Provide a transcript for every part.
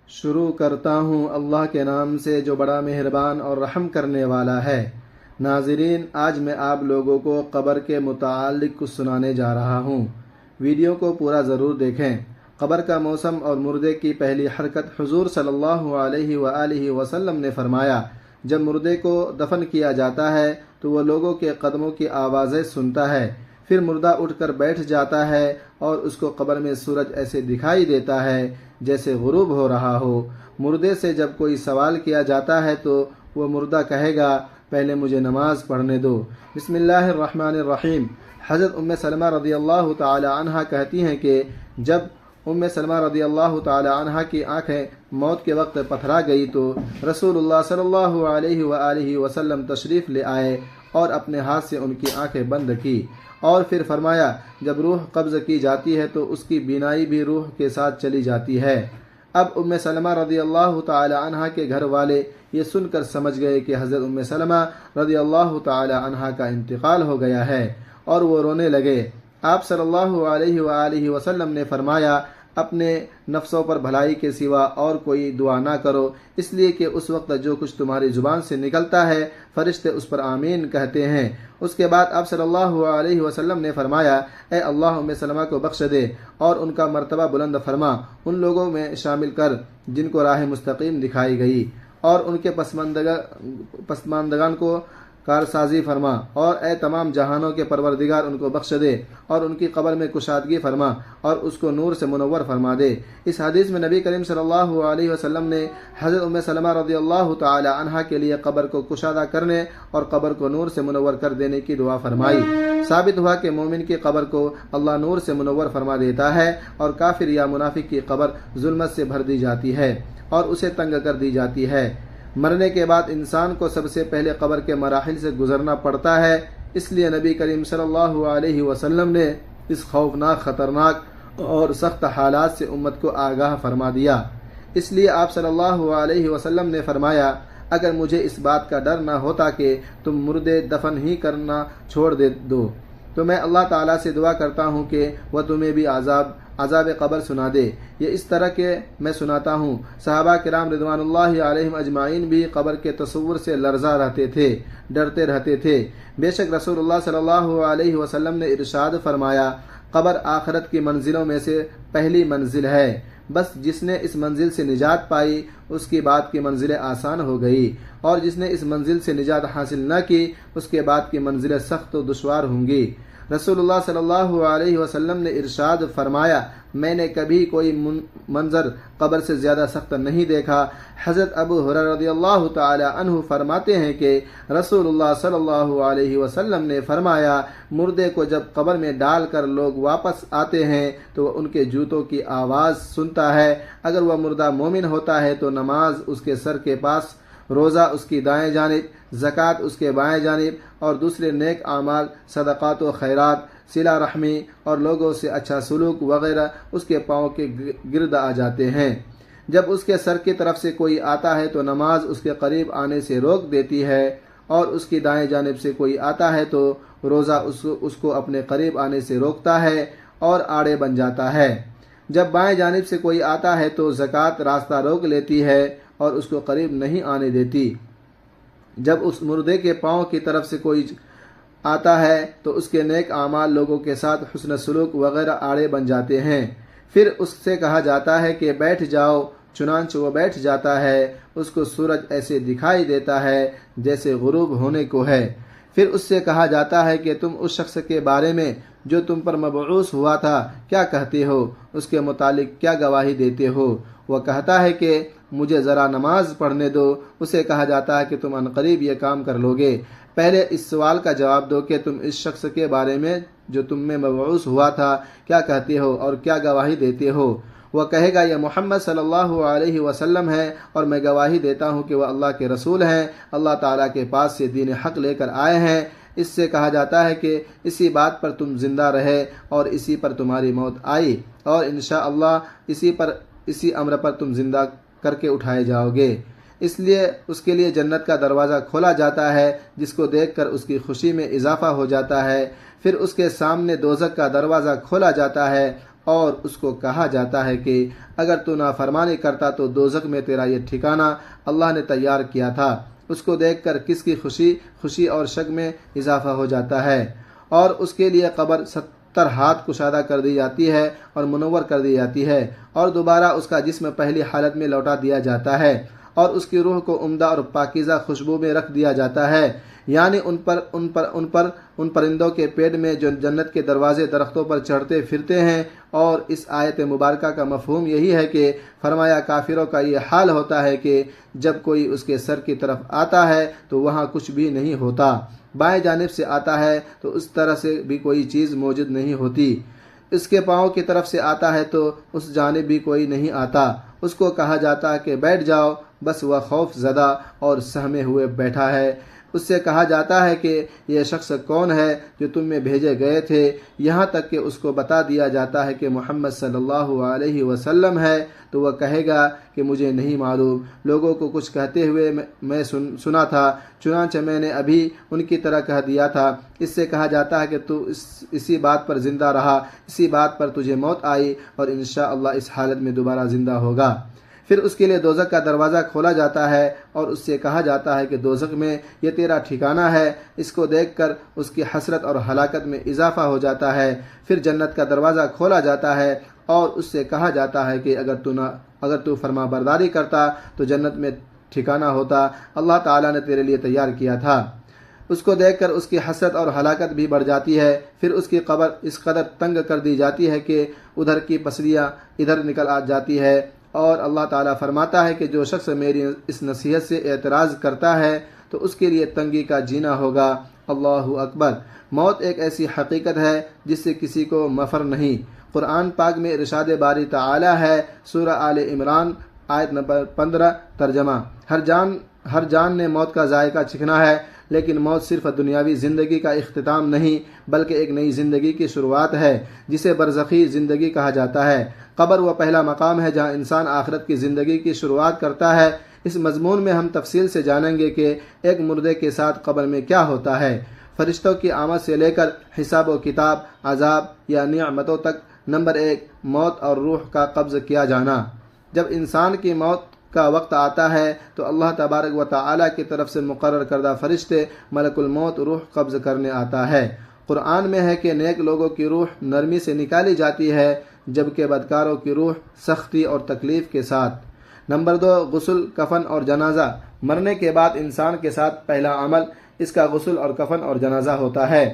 شروع کرتا ہوں اللہ کے نام سے جو بڑا مہربان اور رحم کرنے والا ہے۔ ناظرین، آج میں آپ لوگوں کو قبر کے متعلق کچھ سنانے جا رہا ہوں۔ ویڈیو کو پورا ضرور دیکھیں۔ قبر کا موسم اور مردے کی پہلی حرکت۔ حضور صلی اللہ علیہ وآلہ وسلم نے فرمایا، جب مردے کو دفن کیا جاتا ہے تو وہ لوگوں کے قدموں کی آوازیں سنتا ہے، پھر مردہ اٹھ کر بیٹھ جاتا ہے اور اس کو قبر میں سورج ایسے دکھائی دیتا ہے جیسے غروب ہو رہا ہو۔ مردے سے جب کوئی سوال کیا جاتا ہے تو وہ مردہ کہے گا، پہلے مجھے نماز پڑھنے دو۔ بسم اللہ الرحمن الرحیم۔ حضرت ام سلمہ رضی اللہ تعالی عنہ کہتی ہیں کہ جب ام سلمہ رضی اللہ تعالی عنہ کی آنکھیں موت کے وقت پتھرا گئی تو رسول اللہ صلی اللہ علیہ وآلہ وسلم تشریف لے آئے اور اپنے ہاتھ سے ان کی آنکھیں بند کی، اور پھر فرمایا، جب روح قبض کی جاتی ہے تو اس کی بینائی بھی روح کے ساتھ چلی جاتی ہے۔ اب ام سلمہ رضی اللہ تعالی عنہ کے گھر والے یہ سن کر سمجھ گئے کہ حضرت ام سلمہ رضی اللہ تعالی عنہ کا انتقال ہو گیا ہے، اور وہ رونے لگے۔ آپ صلی اللہ علیہ وآلہ وسلم نے فرمایا، اپنے نفسوں پر بھلائی کے سوا اور کوئی دعا نہ کرو، اس لیے کہ اس وقت جو کچھ تمہاری زبان سے نکلتا ہے فرشتے اس پر آمین کہتے ہیں۔ اس کے بعد آپ صلی اللہ علیہ وسلم نے فرمایا، اے اللہ ام سلمہ کو بخش دے اور ان کا مرتبہ بلند فرما، ان لوگوں میں شامل کر جن کو راہ مستقیم دکھائی گئی، اور ان کے پسماندگان کو کارسازی فرما، اور اے تمام جہانوں کے پروردگار ان کو بخش دے اور ان کی قبر میں کشادگی فرما اور اس کو نور سے منور فرما دے۔ اس حدیث میں نبی کریم صلی اللہ علیہ وسلم نے حضرت ام سلمہ رضی اللہ تعالی عنہ کے لیے قبر کو کشادہ کرنے اور قبر کو نور سے منور کر دینے کی دعا فرمائی۔ ثابت ہوا کہ مومن کی قبر کو اللہ نور سے منور فرما دیتا ہے، اور کافر یا منافق کی قبر ظلمت سے بھر دی جاتی ہے اور اسے تنگ کر دی جاتی ہے۔ مرنے کے بعد انسان کو سب سے پہلے قبر کے مراحل سے گزرنا پڑتا ہے، اس لیے نبی کریم صلی اللہ علیہ وسلم نے اس خوفناک، خطرناک اور سخت حالات سے امت کو آگاہ فرما دیا۔ اس لیے آپ صلی اللہ علیہ وسلم نے فرمایا، اگر مجھے اس بات کا ڈر نہ ہوتا کہ تم مردے دفن ہی کرنا چھوڑ دو تو میں اللہ تعالیٰ سے دعا کرتا ہوں کہ وہ تمہیں بھی عذاب قبر سنا دے۔ یہ اس طرح کے میں سناتا ہوں۔ صحابہ کرام رضوان اللہ علیہم اجمعین بھی قبر کے تصور سے لرزہ رہتے تھے، ڈرتے رہتے تھے۔ بے شک رسول اللہ صلی اللہ علیہ وسلم نے ارشاد فرمایا، قبر آخرت کی منزلوں میں سے پہلی منزل ہے، بس جس نے اس منزل سے نجات پائی اس کی بعد کی منزلیں آسان ہو گئی، اور جس نے اس منزل سے نجات حاصل نہ کی اس کے بعد کی منزلیں سخت و دشوار ہوں گی۔ رسول اللہ صلی اللہ علیہ وسلم نے ارشاد فرمایا، میں نے کبھی کوئی منظر قبر سے زیادہ سخت نہیں دیکھا۔ حضرت ابو ہریرہ رضی اللہ تعالی عنہ فرماتے ہیں کہ رسول اللہ صلی اللہ علیہ وسلم نے فرمایا، مردے کو جب قبر میں ڈال کر لوگ واپس آتے ہیں تو وہ ان کے جوتوں کی آواز سنتا ہے۔ اگر وہ مردہ مومن ہوتا ہے تو نماز اس کے سر کے پاس، روزہ اس کی دائیں جانب، زکوٰۃ اس کے بائیں جانب، اور دوسرے نیک اعمال، صدقات و خیرات، صلہ رحمی اور لوگوں سے اچھا سلوک وغیرہ اس کے پاؤں کے گرد آ جاتے ہیں۔ جب اس کے سر کی طرف سے کوئی آتا ہے تو نماز اس کے قریب آنے سے روک دیتی ہے، اور اس کی دائیں جانب سے کوئی آتا ہے تو روزہ اس کو اپنے قریب آنے سے روکتا ہے اور آڑے بن جاتا ہے۔ جب بائیں جانب سے کوئی آتا ہے تو زکوٰۃ راستہ روک لیتی ہے اور اس کو قریب نہیں آنے دیتی۔ جب اس مردے کے پاؤں کی طرف سے کوئی آتا ہے تو اس کے نیک اعمال، لوگوں کے ساتھ حسن سلوک وغیرہ آڑے بن جاتے ہیں۔ پھر اس سے کہا جاتا ہے کہ بیٹھ جاؤ، چنانچہ وہ بیٹھ جاتا ہے۔ اس کو سورج ایسے دکھائی دیتا ہے جیسے غروب ہونے کو ہے۔ پھر اس سے کہا جاتا ہے کہ تم اس شخص کے بارے میں جو تم پر مبعوث ہوا تھا کیا کہتے ہو، اس کے متعلق کیا گواہی دیتے ہو؟ وہ کہتا ہے کہ مجھے ذرا نماز پڑھنے دو۔ اسے کہا جاتا ہے کہ تم عنقریب یہ کام کر لو گے۔ پہلے اس سوال کا جواب دو کہ تم اس شخص کے بارے میں جو تم میں مبعوث ہوا تھا کیا کہتے ہو اور کیا گواہی دیتے ہو؟ وہ کہے گا، یہ محمد صلی اللہ علیہ وسلم ہے، اور میں گواہی دیتا ہوں کہ وہ اللہ کے رسول ہیں، اللہ تعالیٰ کے پاس سے دین حق لے کر آئے ہیں۔ اس سے کہا جاتا ہے کہ اسی بات پر تم زندہ رہے اور اسی پر تمہاری موت آئی، اور انشاءاللہ اسی امر پر تم زندہ کر کے اٹھائے جاؤ گے۔ اس لیے اس کے لیے جنت کا دروازہ کھولا جاتا ہے، جس کو دیکھ کر اس کی خوشی میں اضافہ ہو جاتا ہے۔ پھر اس کے سامنے دوزخ کا دروازہ کھولا جاتا ہے اور اس کو کہا جاتا ہے کہ اگر تو نافرمانی کرتا تو دوزخ میں تیرا یہ ٹھکانہ اللہ نے تیار کیا تھا۔ اس کو دیکھ کر کس کی خوشی اور شک میں اضافہ ہو جاتا ہے، اور اس کے لیے قبر 70 ہاتھ کشادہ کر دی جاتی ہے اور منور کر دی جاتی ہے، اور دوبارہ اس کا جسم پہلی حالت میں لوٹا دیا جاتا ہے، اور اس کی روح کو عمدہ اور پاکیزہ خوشبو میں رکھ دیا جاتا ہے، یعنی ان پرندوں کے پیٹ میں جو جنت کے دروازے درختوں پر چڑھتے پھرتے ہیں۔ اور اس آیت مبارکہ کا مفہوم یہی ہے کہ فرمایا کافروں کا یہ حال ہوتا ہے کہ جب کوئی اس کے سر کی طرف آتا ہے تو وہاں کچھ بھی نہیں ہوتا، بائیں جانب سے آتا ہے تو اس طرح سے بھی کوئی چیز موجود نہیں ہوتی، اس کے پاؤں کی طرف سے آتا ہے تو اس جانب بھی کوئی نہیں آتا۔ اس کو کہا جاتا ہے کہ بیٹھ جاؤ، بس وہ خوف زدہ اور سہمے ہوئے بیٹھا ہے۔ اس سے کہا جاتا ہے کہ یہ شخص کون ہے جو تم میں بھیجے گئے تھے، یہاں تک کہ اس کو بتا دیا جاتا ہے کہ محمد صلی اللہ علیہ وسلم ہے، تو وہ کہے گا کہ مجھے نہیں معلوم، لوگوں کو کچھ کہتے ہوئے میں سنا تھا، چنانچہ میں نے ابھی ان کی طرح کہہ دیا تھا۔ اس سے کہا جاتا ہے کہ تو اسی بات پر زندہ رہا، اسی بات پر تجھے موت آئی، اور انشاءاللہ اس حالت میں دوبارہ زندہ ہوگا۔ پھر اس کے لیے دوزخ کا دروازہ کھولا جاتا ہے اور اس سے کہا جاتا ہے کہ دوزخ میں یہ تیرا ٹھکانہ ہے۔ اس کو دیکھ کر اس کی حسرت اور ہلاکت میں اضافہ ہو جاتا ہے۔ پھر جنت کا دروازہ کھولا جاتا ہے اور اس سے کہا جاتا ہے کہ اگر تو فرما برداری کرتا تو جنت میں ٹھکانہ ہوتا، اللہ تعالیٰ نے تیرے لیے تیار کیا تھا۔ اس کو دیکھ کر اس کی حسرت اور ہلاکت بھی بڑھ جاتی ہے۔ پھر اس کی قبر اس قدر تنگ کر دی جاتی ہے کہ ادھر کی پسلیاں ادھر نکل آ جاتی ہے، اور اللہ تعالیٰ فرماتا ہے کہ جو شخص میری اس نصیحت سے اعتراض کرتا ہے تو اس کے لیے تنگی کا جینا ہوگا۔ اللہ اکبر۔ موت ایک ایسی حقیقت ہے جس سے کسی کو مفر نہیں۔ قرآن پاک میں ارشاد باری تعالی ہے، سورہ آل عمران آیت نمبر 15 ترجمہ، ہر جان نے موت کا ذائقہ چکھنا ہے، لیکن موت صرف دنیاوی زندگی کا اختتام نہیں بلکہ ایک نئی زندگی کی شروعات ہے جسے برزخی زندگی کہا جاتا ہے۔ قبر وہ پہلا مقام ہے جہاں انسان آخرت کی زندگی کی شروعات کرتا ہے۔ اس مضمون میں ہم تفصیل سے جانیں گے کہ ایک مردے کے ساتھ قبر میں کیا ہوتا ہے، فرشتوں کی آمد سے لے کر حساب و کتاب، عذاب یا نعمتوں تک۔ نمبر 1، موت اور روح کا قبض کیا جانا۔ جب انسان کی موت کا وقت آتا ہے تو اللہ تبارک و تعالیٰ کی طرف سے مقرر کردہ فرشتے ملک الموت روح قبض کرنے آتا ہے۔ قرآن میں ہے کہ نیک لوگوں کی روح نرمی سے نکالی جاتی ہے جبکہ بدکاروں کی روح سختی اور تکلیف کے ساتھ۔ نمبر 2، غسل، کفن اور جنازہ۔ مرنے کے بعد انسان کے ساتھ پہلا عمل اس کا غسل اور کفن اور جنازہ ہوتا ہے۔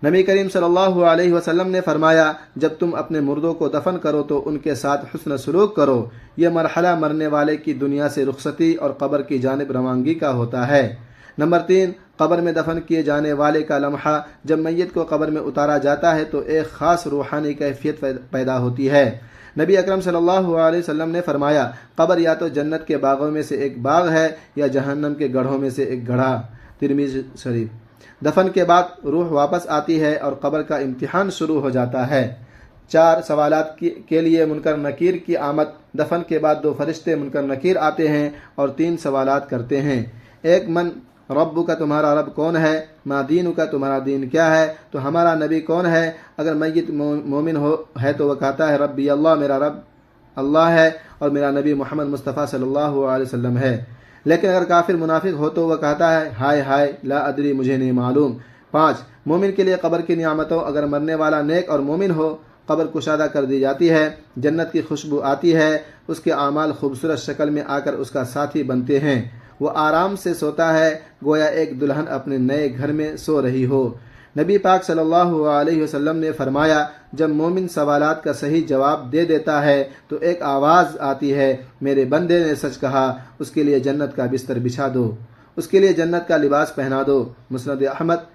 نبی کریم صلی اللہ علیہ وسلم نے فرمایا، جب تم اپنے مردوں کو دفن کرو تو ان کے ساتھ حسن سلوک کرو۔ یہ مرحلہ مرنے والے کی دنیا سے رخصتی اور قبر کی جانب روانگی کا ہوتا ہے۔ نمبر 3، قبر میں دفن کیے جانے والے کا لمحہ۔ جب میت کو قبر میں اتارا جاتا ہے تو ایک خاص روحانی کیفیت پیدا ہوتی ہے۔ نبی اکرم صلی اللہ علیہ وسلم نے فرمایا، قبر یا تو جنت کے باغوں میں سے ایک باغ ہے یا جہنم کے گڑھوں میں سے ایک گڑھا۔ ترمذی شریف۔ دفن کے بعد روح واپس آتی ہے اور قبر کا امتحان شروع ہو جاتا ہے۔ 4 سوالات کے لیے منکر نکیر کی آمد۔ دفن کے بعد 2 فرشتے منکر نکیر آتے ہیں اور 3 سوالات کرتے ہیں۔ 1، من رب کا، تمہارا رب کون ہے؟ ما دین کا، تمہارا دین کیا ہے؟ تو ہمارا نبی کون ہے؟ اگر میت مومن ہے تو وہ کہتا ہے ربی اللہ، میرا رب اللہ ہے اور میرا نبی محمد مصطفیٰ صلی اللہ علیہ وسلم ہے۔ لیکن اگر کافر منافق ہو تو وہ کہتا ہے ہائے ہائے لا ادری، مجھے نہیں معلوم۔ 5، مومن کے لیے قبر کی نعمتوں۔ اگر مرنے والا نیک اور مومن ہو، قبر کشادہ کر دی جاتی ہے، جنت کی خوشبو آتی ہے، اس کے اعمال خوبصورت شکل میں آ کر اس کا ساتھی بنتے ہیں، وہ آرام سے سوتا ہے گویا ایک دلہن اپنے نئے گھر میں سو رہی ہو۔ نبی پاک صلی اللہ علیہ وسلم نے فرمایا، جب مومن سوالات کا صحیح جواب دے دیتا ہے تو ایک آواز آتی ہے، میرے بندے نے سچ کہا، اس کے لیے جنت کا بستر بچھا دو، اس کے لیے جنت کا لباس پہنا دو۔ مسند احمد۔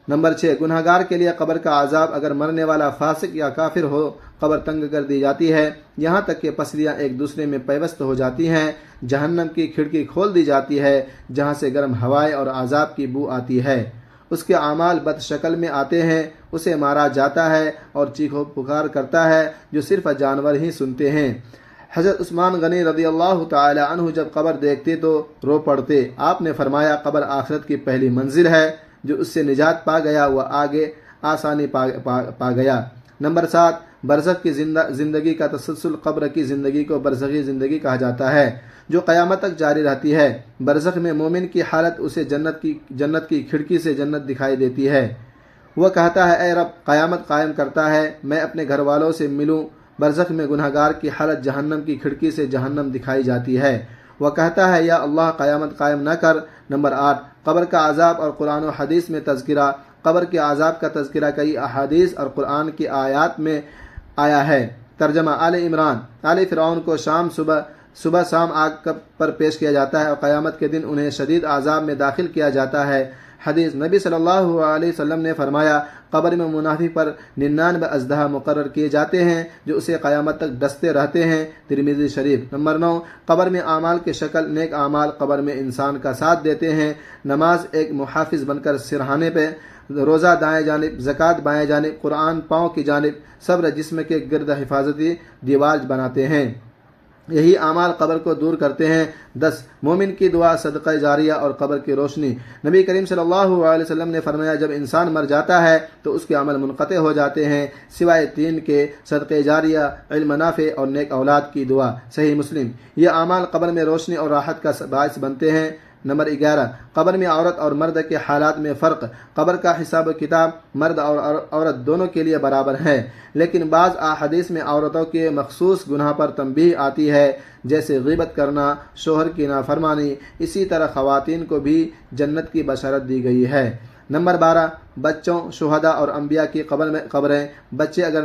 نمبر 6، گنہگار کے لیے قبر کا عذاب۔ اگر مرنے والا فاسق یا کافر ہو، قبر تنگ کر دی جاتی ہے یہاں تک کہ پسلیاں ایک دوسرے میں پیوست ہو جاتی ہیں۔ جہنم کی کھڑکی کھول دی جاتی ہے جہاں سے گرم ہوائیں اور عذاب کی بو آتی ہے۔ اس کے اعمال بد شکل میں آتے ہیں، اسے مارا جاتا ہے اور چیخو پکار کرتا ہے جو صرف جانور ہی سنتے ہیں۔ حضرت عثمان غنی رضی اللہ تعالی عنہ جب قبر دیکھتے تو رو پڑتے۔ آپ نے فرمایا، قبر آخرت کی پہلی منزل ہے، جو اس سے نجات پا گیا وہ آگے آسانی پا گیا۔ نمبر 7، برزخ کی زندگی کا تسلسل قبر کی زندگی کو برزخی زندگی کہا جاتا ہے جو قیامت تک جاری رہتی ہے۔ برزخ میں مومن کی حالت اسے جنت کی کھڑکی سے جنت دکھائی دیتی ہے۔ وہ کہتا ہے اے رب قیامت قائم کرتا ہے، میں اپنے گھر والوں سے ملوں۔ برزخ میں گنہگار کی حالت جہنم کی کھڑکی سے جہنم دکھائی جاتی ہے۔ وہ کہتا ہے یا اللہ قیامت قائم نہ کر۔ نمبر 8 قبر کا عذاب اور قرآن و حدیث میں تذکرہ۔ قبر کے عذاب کا تذکرہ کئی احادیث اور قرآن کی آیات میں آیا ہے۔ ترجمہ آل عمران۔ آل فرعون کو صبح شام آگ پر پیش کیا جاتا ہے اور قیامت کے دن انہیں شدید عذاب میں داخل کیا جاتا ہے۔ حدیث نبی صلی اللہ علیہ وسلم نے فرمایا قبر میں منافق پر 99 اژدہا مقرر کیے جاتے ہیں جو اسے قیامت تک ڈستے رہتے ہیں۔ ترمذی شریف۔ نمبر 9 قبر میں اعمال کی شکل۔ نیک اعمال قبر میں انسان کا ساتھ دیتے ہیں۔ نماز ایک محافظ بن کر سرہانے پہ، روزہ دائیں جانب، زکوٰۃ بائیں جانب، قرآن پاؤں کی جانب، صبر جسم کے گرد حفاظتی دیوار بناتے ہیں۔ یہی اعمال قبر کو دور کرتے ہیں۔ 10 مومن کی دعا، صدقہ جاریہ اور قبر کی روشنی۔ نبی کریم صلی اللہ علیہ وسلم نے فرمایا جب انسان مر جاتا ہے تو اس کے عمل منقطع ہو جاتے ہیں سوائے 3 کے، صدقہ جاریہ، علم نافع اور نیک اولاد کی دعا۔ صحیح مسلم۔ یہ اعمال قبر میں روشنی اور راحت کا باعث بنتے ہیں۔ نمبر 11 قبر میں عورت اور مرد کے حالات میں فرق۔ قبر کا حساب و کتاب مرد اور عورت دونوں کے لیے برابر ہے، لیکن بعض احادیث میں عورتوں کے مخصوص گناہ پر تنبیہ آتی ہے جیسے غیبت کرنا، شوہر کی نافرمانی۔ اسی طرح خواتین کو بھی جنت کی بشارت دی گئی ہے۔ نمبر 12 بچوں، شہداء اور انبیاء کی قبریں۔ بچے اگر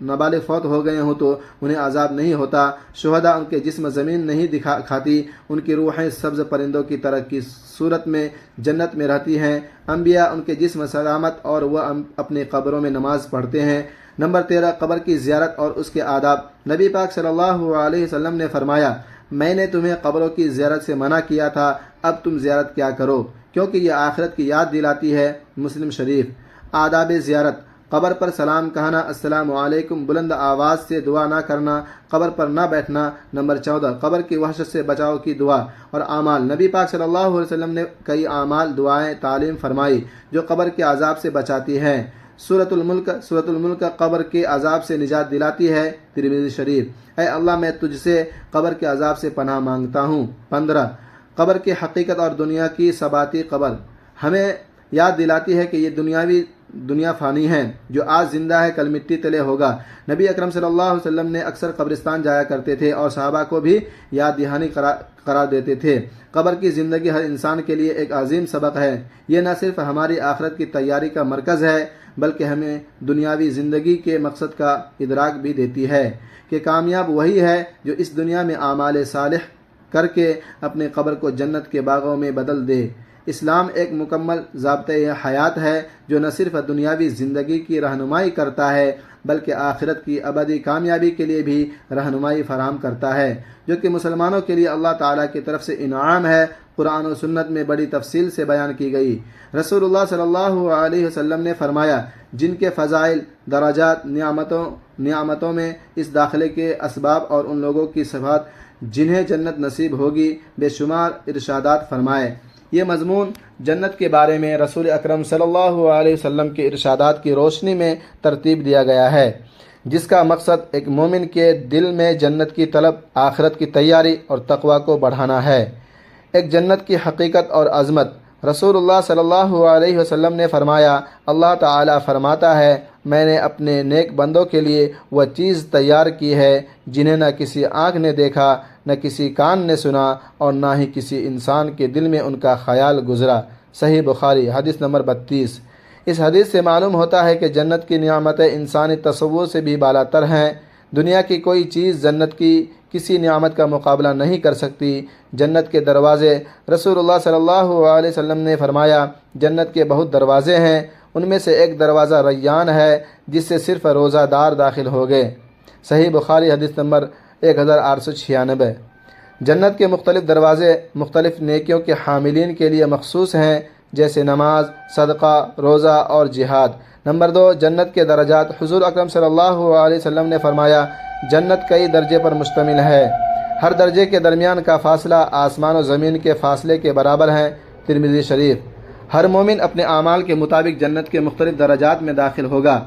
نابالغ فوت ہو گئے ہوں تو انہیں عذاب نہیں ہوتا۔ شہداء ان کے جسم زمین نہیں کھاتی، ان کی روحیں سبز پرندوں کی طرح کی صورت میں جنت میں رہتی ہیں۔ انبیاء ان کے جسم سلامت اور وہ اپنی قبروں میں نماز پڑھتے ہیں۔ نمبر 13 قبر کی زیارت اور اس کے آداب۔ نبی پاک صلی اللہ علیہ وسلم نے فرمایا میں نے تمہیں قبروں کی زیارت سے منع کیا تھا، اب تم زیارت کیا کرو کیونکہ یہ آخرت کی یاد دلاتی ہے۔ مسلم شریف۔ آداب زیارت۔ قبر پر سلام کہنا، السلام علیکم، بلند آواز سے دعا نہ کرنا، قبر پر نہ بیٹھنا۔ نمبر 14 قبر کی وحشت سے بچاؤ کی دعا اور اعمال۔ نبی پاک صلی اللہ علیہ وسلم نے کئی اعمال، دعائیں تعلیم فرمائی جو قبر کے عذاب سے بچاتی ہیں۔ سورۃ الملک قبر کے عذاب سے نجات دلاتی ہے۔ ترمذی شریف۔ اے اللہ میں تجھ سے قبر کے عذاب سے پناہ مانگتا ہوں۔ 15 قبر کی حقیقت اور دنیا کی ثباتی۔ قبر ہمیں یاد دلاتی ہے کہ یہ دنیا فانی ہے، جو آج زندہ ہے کل مٹی تلے ہوگا۔ نبی اکرم صلی اللہ علیہ وسلم نے اکثر قبرستان جایا کرتے تھے اور صحابہ کو بھی یاد دہانی قرار دیتے تھے۔ قبر کی زندگی ہر انسان کے لیے ایک عظیم سبق ہے۔ یہ نہ صرف ہماری آخرت کی تیاری کا مرکز ہے بلکہ ہمیں دنیاوی زندگی کے مقصد کا ادراک بھی دیتی ہے کہ کامیاب وہی ہے جو اس دنیا میں اعمال صالح کر کے اپنے قبر کو جنت کے باغوں میں بدل دے۔ اسلام ایک مکمل ضابطۂ حیات ہے جو نہ صرف دنیاوی زندگی کی رہنمائی کرتا ہے بلکہ آخرت کی ابدی کامیابی کے لیے بھی رہنمائی فراہم کرتا ہے، جو کہ مسلمانوں کے لیے اللہ تعالیٰ کی طرف سے انعام ہے۔ قرآن و سنت میں بڑی تفصیل سے بیان کی گئی۔ رسول اللہ صلی اللہ علیہ وسلم نے فرمایا جن کے فضائل، درجات، نعمتوں میں اس داخلے کے اسباب اور ان لوگوں کی صفات جنہیں جنت نصیب ہوگی، بے شمار ارشادات فرمائے۔ یہ مضمون جنت کے بارے میں رسول اکرم صلی اللہ علیہ وسلم کے ارشادات کی روشنی میں ترتیب دیا گیا ہے، جس کا مقصد ایک مومن کے دل میں جنت کی طلب، آخرت کی تیاری اور تقوی کو بڑھانا ہے۔ ایک جنت کی حقیقت اور عظمت۔ رسول اللہ صلی اللہ علیہ وسلم نے فرمایا اللہ تعالیٰ فرماتا ہے میں نے اپنے نیک بندوں کے لیے وہ چیز تیار کی ہے جنہیں نہ کسی آنکھ نے دیکھا، نہ کسی کان نے سنا اور نہ ہی کسی انسان کے دل میں ان کا خیال گزرا۔ صحیح بخاری حدیث نمبر 32۔ اس حدیث سے معلوم ہوتا ہے کہ جنت کی نعمتیں انسانی تصور سے بھی بالا تر ہیں۔ دنیا کی کوئی چیز جنت کی کسی نعمت کا مقابلہ نہیں کر سکتی۔ جنت کے دروازے۔ رسول اللہ صلی اللہ علیہ وسلم نے فرمایا جنت کے بہت دروازے ہیں، ان میں سے ایک دروازہ ریان ہے جس سے صرف روزہ دار داخل ہوگے۔ صحیح بخاری حدیث نمبر 1896۔ جنت کے مختلف دروازے مختلف نیکیوں کے حاملین کے لیے مخصوص ہیں، جیسے نماز، صدقہ، روزہ اور جہاد۔ نمبر 2 جنت کے درجات۔ حضور اکرم صلی اللہ علیہ وسلم نے فرمایا جنت کئی درجے پر مشتمل ہے، ہر درجے کے درمیان کا فاصلہ آسمان و زمین کے فاصلے کے برابر ہے۔ ترمذی شریف۔ ہر مومن اپنے اعمال کے مطابق جنت کے مختلف درجات میں داخل ہوگا۔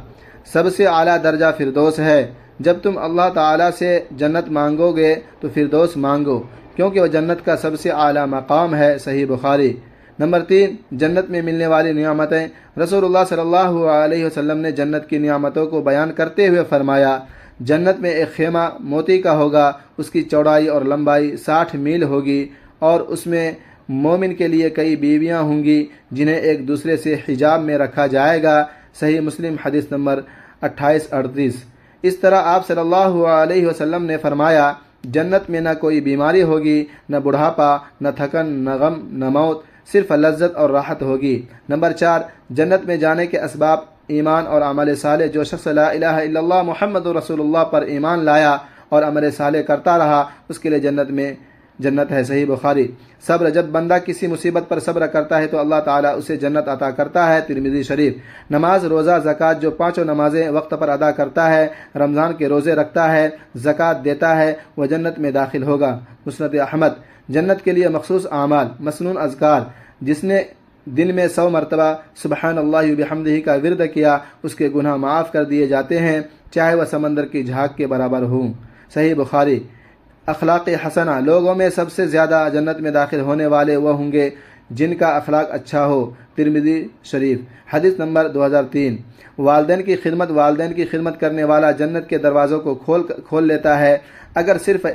سب سے اعلیٰ درجہ فردوس ہے۔ جب تم اللہ تعالیٰ سے جنت مانگو گے تو فردوس مانگو، کیونکہ وہ جنت کا سب سے اعلیٰ مقام ہے۔ صحیح بخاری۔ نمبر 3، جنت میں ملنے والی نعمتیں۔ رسول اللہ صلی اللہ علیہ وسلم نے جنت کی نعمتوں کو بیان کرتے ہوئے فرمایا، جنت میں ایک خیمہ موتی کا ہوگا، اس کی چوڑائی اور لمبائی 60 میل ہوگی، اور اس میں مومن کے لیے کئی بیویاں ہوں گی جنہیں ایک دوسرے سے حجاب میں رکھا جائے گا۔ صحیح مسلم حدیث نمبر 2838۔ اس طرح آپ صلی اللہ علیہ وسلم نے فرمایا، جنت میں نہ کوئی بیماری ہوگی، نہ بڑھاپا، نہ تھکن، نہ غم، نہ موت، صرف لذت اور راحت ہوگی۔ نمبر 4، جنت میں جانے کے اسباب ایمان اور عمل صالح۔ جو شخص لا الہ الا اللہ محمد رسول اللہ پر ایمان لایا اور عمل صالح کرتا رہا، اس کے لیے جنت ہے۔ صحیح بخاری۔ صبر۔ جب بندہ کسی مصیبت پر صبر کرتا ہے تو اللہ تعالیٰ اسے جنت عطا کرتا ہے۔ ترمذی شریف۔ نماز، روزہ، زکوٰۃ۔ جو 5 نمازیں وقت پر ادا کرتا ہے، رمضان کے روزے رکھتا ہے، زکوٰۃ دیتا ہے، وہ جنت میں داخل ہوگا۔ مسند احمد۔ جنت کے لیے مخصوص اعمال، مسنون اذکار۔ جس نے دن میں 100 مرتبہ سبحان اللہ وبحمدہ کا ورد کیا، اس کے گناہ معاف کر دیے جاتے ہیں، چاہے وہ سمندر کی جھاگ کے برابر ہوں۔ صحیح بخاری۔ اخلاق حسنہ۔ لوگوں میں سب سے زیادہ جنت میں داخل ہونے والے وہ ہوں گے جن کا اخلاق اچھا ہو۔ ترمذی شریف۔ حدیث نمبر 2003۔ والدین کی خدمت۔ والدین کی خدمت کرنے والا جنت کے دروازوں کو کھول لیتا ہے، اگر صرف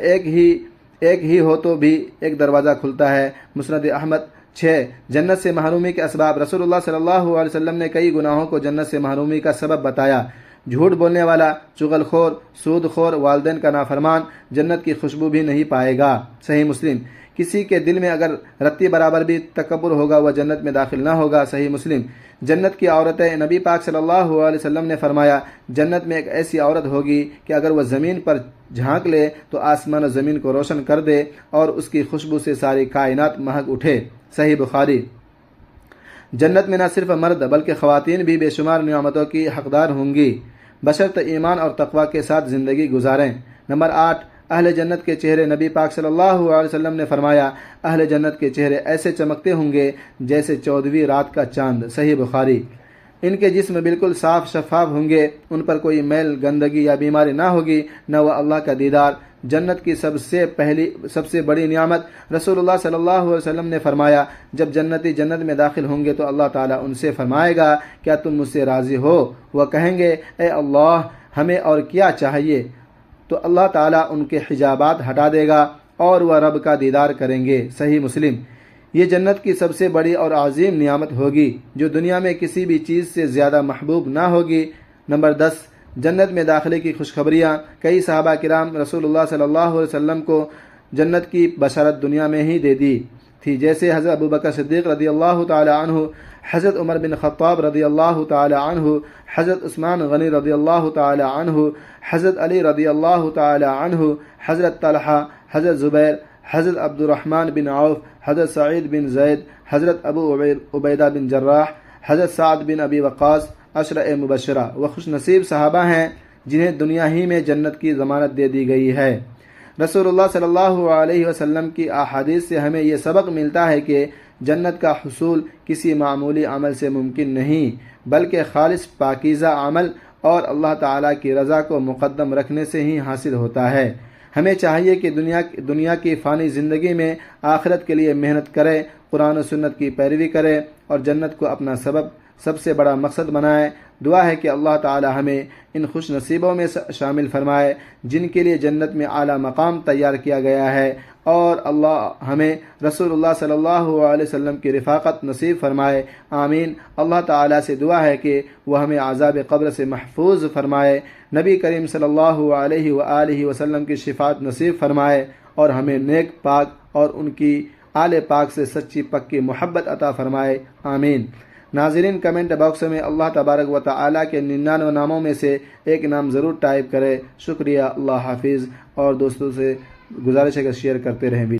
ایک ہی ہو تو بھی ایک دروازہ کھلتا ہے۔ مسند احمد۔ 6، جنت سے محرومی کے اسباب۔ رسول اللہ صلی اللہ علیہ وسلم نے کئی گناہوں کو جنت سے محرومی کا سبب بتایا۔ جھوٹ بولنے والا، چغل خور، سود خور، والدین کا نافرمان جنت کی خوشبو بھی نہیں پائے گا۔ صحیح مسلم۔ کسی کے دل میں اگر رتی برابر بھی تکبر ہوگا وہ جنت میں داخل نہ ہوگا۔ صحیح مسلم۔ جنت کی عورتیں۔ نبی پاک صلی اللہ علیہ وسلم نے فرمایا، جنت میں ایک ایسی عورت ہوگی کہ اگر وہ زمین پر جھانک لے تو آسمان و زمین کو روشن کر دے اور اس کی خوشبو سے ساری کائنات مہک اٹھے۔ صحیح بخاری۔ جنت میں نہ صرف مرد بلکہ خواتین بھی بے شمار نعمتوں کی حقدار ہوں گی، بشرط ایمان اور تقوی کے ساتھ زندگی گزاریں۔ نمبر 8، اہل جنت کے چہرے۔ نبی پاک صلی اللہ علیہ وسلم نے فرمایا، اہل جنت کے چہرے ایسے چمکتے ہوں گے جیسے 14ویں رات کا چاند۔ صحیح بخاری۔ ان کے جسم بالکل صاف شفاف ہوں گے، ان پر کوئی میل، گندگی یا بیماری نہ ہوگی، نہ وہ اللہ کا دیدار۔ جنت کی سب سے بڑی نعمت۔ رسول اللہ صلی اللہ علیہ وسلم نے فرمایا، جب جنتی جنت میں داخل ہوں گے تو اللہ تعالیٰ ان سے فرمائے گا، کیا تم مجھ سے راضی ہو؟ وہ کہیں گے، اے اللہ، ہمیں اور کیا چاہیے؟ تو اللہ تعالیٰ ان کے حجابات ہٹا دے گا اور وہ رب کا دیدار کریں گے۔ صحیح مسلم۔ یہ جنت کی سب سے بڑی اور عظیم نعمت ہوگی جو دنیا میں کسی بھی چیز سے زیادہ محبوب نہ ہوگی۔ نمبر 10، جنت میں داخلے کی خوشخبریاں۔ کئی صحابہ کرام رسول اللہ صلی اللہ علیہ وسلم کو جنت کی بشارت دنیا میں ہی دے دی تھی، جیسے حضرت ابوبکر صدیق رضی اللہ تعالی عنہ، حضرت عمر بن خطاب رضی اللہ تعالی عنہ، حضرت عثمان غنی رضی اللہ تعالی عنہ، حضرت علی رضی اللہ تعالی عنہ، حضرت طلحہ، حضرت زبیر، حضرت عبد الرحمن بن عوف، حضرت سعید بن زید، حضرت ابو عبیدہ بن جراح، حضرت سعد بن ابی وقاص عشرہ مبشرہ۔ وہ خوش نصیب صحابہ ہیں جنہیں دنیا ہی میں جنت کی ضمانت دے دی گئی ہے۔ رسول اللہ صلی اللہ علیہ وسلم کی احادیث سے ہمیں یہ سبق ملتا ہے کہ جنت کا حصول کسی معمولی عمل سے ممکن نہیں، بلکہ خالص پاکیزہ عمل اور اللہ تعالیٰ کی رضا کو مقدم رکھنے سے ہی حاصل ہوتا ہے۔ ہمیں چاہیے کہ دنیا کی فانی زندگی میں آخرت کے لیے محنت کریں، قرآن و سنت کی پیروی کریں اور جنت کو اپنا سب سے بڑا مقصد بنائیں۔ دعا ہے کہ اللہ تعالی ہمیں ان خوش نصیبوں میں شامل فرمائے جن کے لیے جنت میں اعلیٰ مقام تیار کیا گیا ہے، اور اللہ ہمیں رسول اللہ صلی اللہ علیہ وسلم کی رفاقت نصیب فرمائے۔ آمین۔ اللہ تعالی سے دعا ہے کہ وہ ہمیں عذاب قبر سے محفوظ فرمائے، نبی کریم صلی اللہ علیہ وآلہ وسلم کی شفاعت نصیب فرمائے اور ہمیں نیک پاک اور ان کی آل پاک سے سچی پکی محبت عطا فرمائے۔ آمین۔ ناظرین، کمنٹ باکس میں اللہ تبارک و تعالیٰ کے 99 ناموں میں سے ایک نام ضرور ٹائپ کریں۔ شکریہ۔ اللہ حافظ، اور دوستوں سے گزارش ہے کہ شیئر کرتے رہیں۔